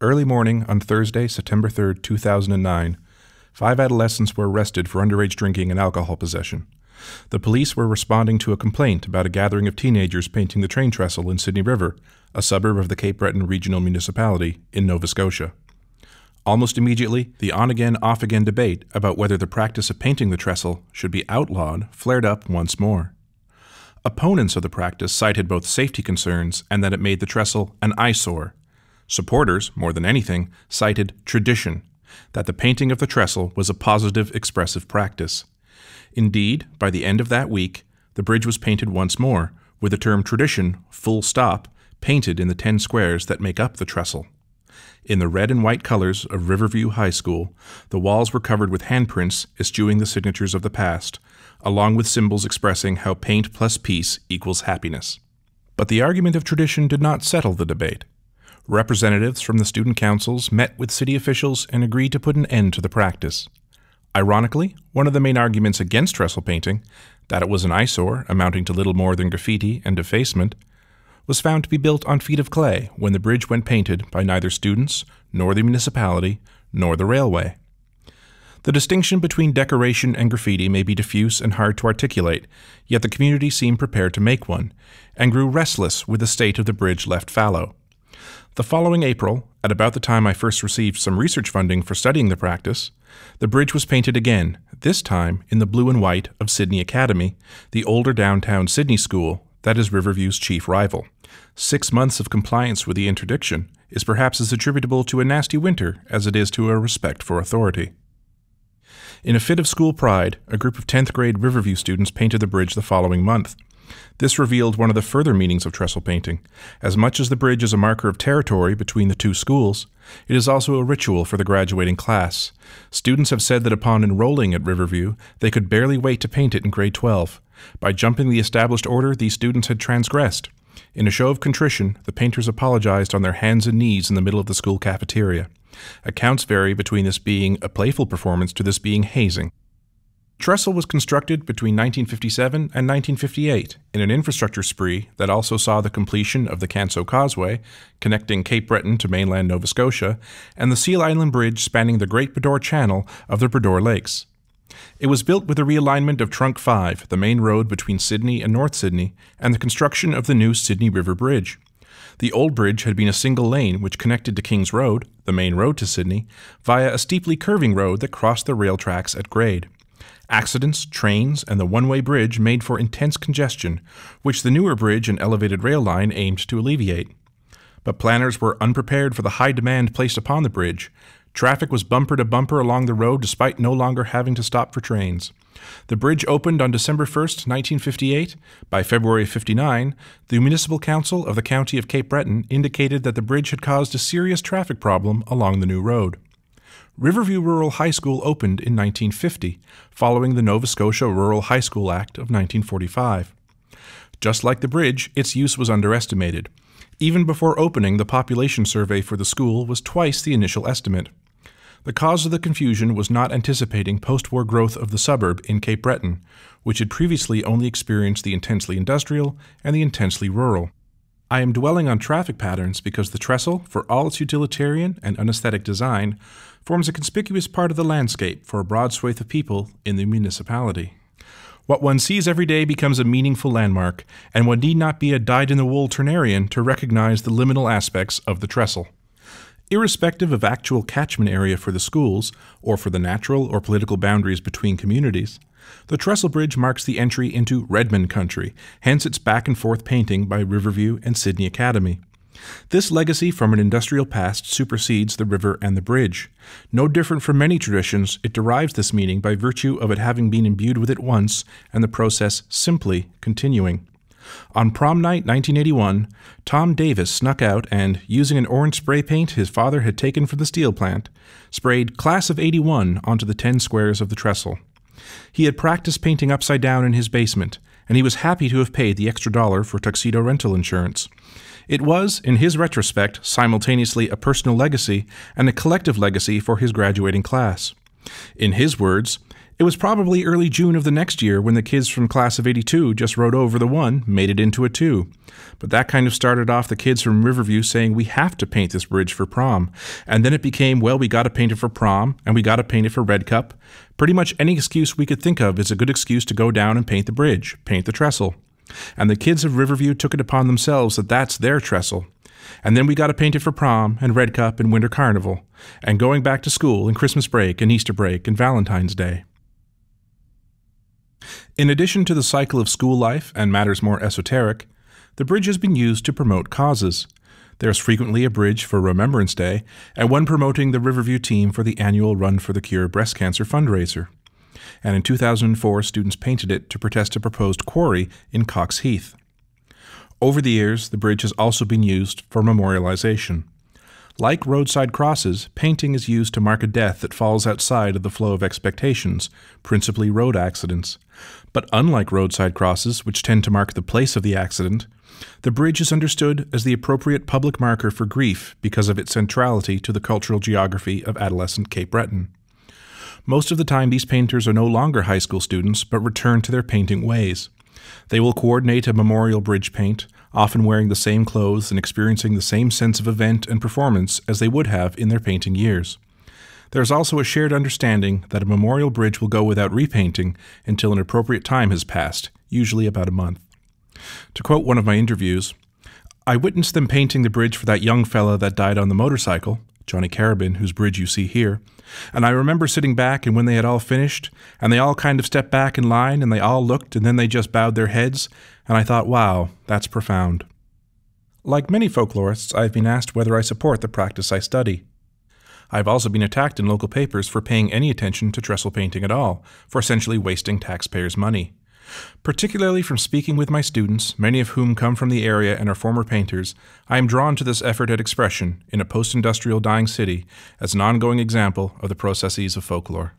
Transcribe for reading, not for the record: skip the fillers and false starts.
Early morning on Thursday, September 3rd, 2009, 5 adolescents were arrested for underage drinking and alcohol possession. The police were responding to a complaint about a gathering of teenagers painting the train trestle in Sydney River, a suburb of the Cape Breton Regional Municipality in Nova Scotia. Almost immediately, the on-again, off-again debate about whether the practice of painting the trestle should be outlawed flared up once more. Opponents of the practice cited both safety concerns and that it made the trestle an eyesore. Supporters, more than anything, cited tradition, that the painting of the trestle was a positive, expressive practice. Indeed, by the end of that week, the bridge was painted once more, with the term tradition, full stop, painted in the 10 squares that make up the trestle. In the red and white colors of Riverview High School, the walls were covered with handprints eschewing the signatures of the past, along with symbols expressing how paint plus peace equals happiness. But the argument of tradition did not settle the debate. Representatives from the student councils met with city officials and agreed to put an end to the practice. Ironically, one of the main arguments against trestle painting, that it was an eyesore amounting to little more than graffiti and defacement, was found to be built on feet of clay when the bridge went painted by neither students, nor the municipality, nor the railway. The distinction between decoration and graffiti may be diffuse and hard to articulate, yet the community seemed prepared to make one, and grew restless with the state of the bridge left fallow. The following April, at about the time I first received some research funding for studying the practice, the bridge was painted again, this time in the blue and white of Sydney Academy, the older downtown Sydney school that is Riverview's chief rival. 6 months of compliance with the interdiction is perhaps as attributable to a nasty winter as it is to a respect for authority. In a fit of school pride, a group of 10th grade Riverview students painted the bridge the following month. This revealed one of the further meanings of trestle painting. As much as the bridge is a marker of territory between the two schools, it is also a ritual for the graduating class. Students have said that upon enrolling at Riverview, they could barely wait to paint it in grade 12. By jumping the established order, these students had transgressed. In a show of contrition, the painters apologized on their hands and knees in the middle of the school cafeteria. Accounts vary between this being a playful performance to this being hazing. Trestle was constructed between 1957 and 1958 in an infrastructure spree that also saw the completion of the Canso Causeway, connecting Cape Breton to mainland Nova Scotia, and the Seal Island Bridge spanning the Great Bredore Channel of the Bredore Lakes. It was built with the realignment of Trunk 5, the main road between Sydney and North Sydney, and the construction of the new Sydney River Bridge. The old bridge had been a single lane which connected to King's Road, the main road to Sydney, via a steeply curving road that crossed the rail tracks at grade. Accidents, trains, and the one-way bridge made for intense congestion, which the newer bridge and elevated rail line aimed to alleviate. But planners were unprepared for the high demand placed upon the bridge. Traffic was bumper to bumper along the road despite no longer having to stop for trains. The bridge opened on December 1st, 1958. By February 59, the Municipal Council of the County of Cape Breton indicated that the bridge had caused a serious traffic problem along the new road. Riverview Rural High School opened in 1950, following the Nova Scotia Rural High School Act of 1945. Just like the bridge, its use was underestimated. Even before opening, the population survey for the school was twice the initial estimate. The cause of the confusion was not anticipating post-war growth of the suburb in Cape Breton, which had previously only experienced the intensely industrial and the intensely rural. I am dwelling on traffic patterns because the trestle, for all its utilitarian and unaesthetic design, forms a conspicuous part of the landscape for a broad swathe of people in the municipality. What one sees every day becomes a meaningful landmark, and one need not be a dyed-in-the-wool Turnerian to recognize the liminal aspects of the trestle. Irrespective of actual catchment area for the schools, or for the natural or political boundaries between communities, the Trestle Bridge marks the entry into Redmond country, hence its back-and-forth painting by Riverview and Sydney Academy. This legacy from an industrial past supersedes the river and the bridge. No different from many traditions, it derives this meaning by virtue of it having been imbued with it once, and the process simply continuing. On prom night 1981, Tom Davis snuck out and, using an orange spray paint his father had taken from the steel plant, sprayed Class of '81 onto the 10 squares of the trestle. He had practiced painting upside down in his basement, and he was happy to have paid the extra $1 for tuxedo rental insurance. It was, in his retrospect, simultaneously a personal legacy and a collective legacy for his graduating class. In his words, It was probably early June of the next year when the kids from class of '82 just wrote over the 1, made it into a 2. But that kind of started off the kids from Riverview saying we have to paint this bridge for prom. And then it became, well, we got to paint it for prom, and we got to paint it for Red Cup. Pretty much any excuse we could think of is a good excuse to go down and paint the bridge, paint the trestle. And the kids of Riverview took it upon themselves that that's their trestle. And then we got to paint it for prom and Red Cup and Winter Carnival, and going back to school and Christmas break and Easter break and Valentine's Day. In addition to the cycle of school life and matters more esoteric, the bridge has been used to promote causes. There is frequently a bridge for Remembrance Day and one promoting the Riverview team for the annual Run for the Cure breast cancer fundraiser. And in 2004, students painted it to protest a proposed quarry in Cox Heath. Over the years, the bridge has also been used for memorialization. Like roadside crosses, painting is used to mark a death that falls outside of the flow of expectations, principally road accidents. But unlike roadside crosses, which tend to mark the place of the accident, the bridge is understood as the appropriate public marker for grief because of its centrality to the cultural geography of adolescent Cape Breton. Most of the time, these painters are no longer high school students, but return to their painting ways. They will coordinate a memorial bridge paint, often wearing the same clothes and experiencing the same sense of event and performance as they would have in their painting years. There is also a shared understanding that a memorial bridge will go without repainting until an appropriate time has passed, usually about a month. To quote one of my interviews, "I witnessed them painting the bridge for that young fella that died on the motorcycle, Johnny Carabin, whose bridge you see here, and I remember sitting back, and when they had all finished, and they all kind of stepped back in line, and they all looked, and then they just bowed their heads, and I thought, wow, that's profound." Like many folklorists, I've been asked whether I support the practice I study. I've also been attacked in local papers for paying any attention to trestle painting at all, for essentially wasting taxpayers' money. Particularly from speaking with my students, many of whom come from the area and are former painters, I am drawn to this effort at expression in a post-industrial dying city as an ongoing example of the processes of folklore.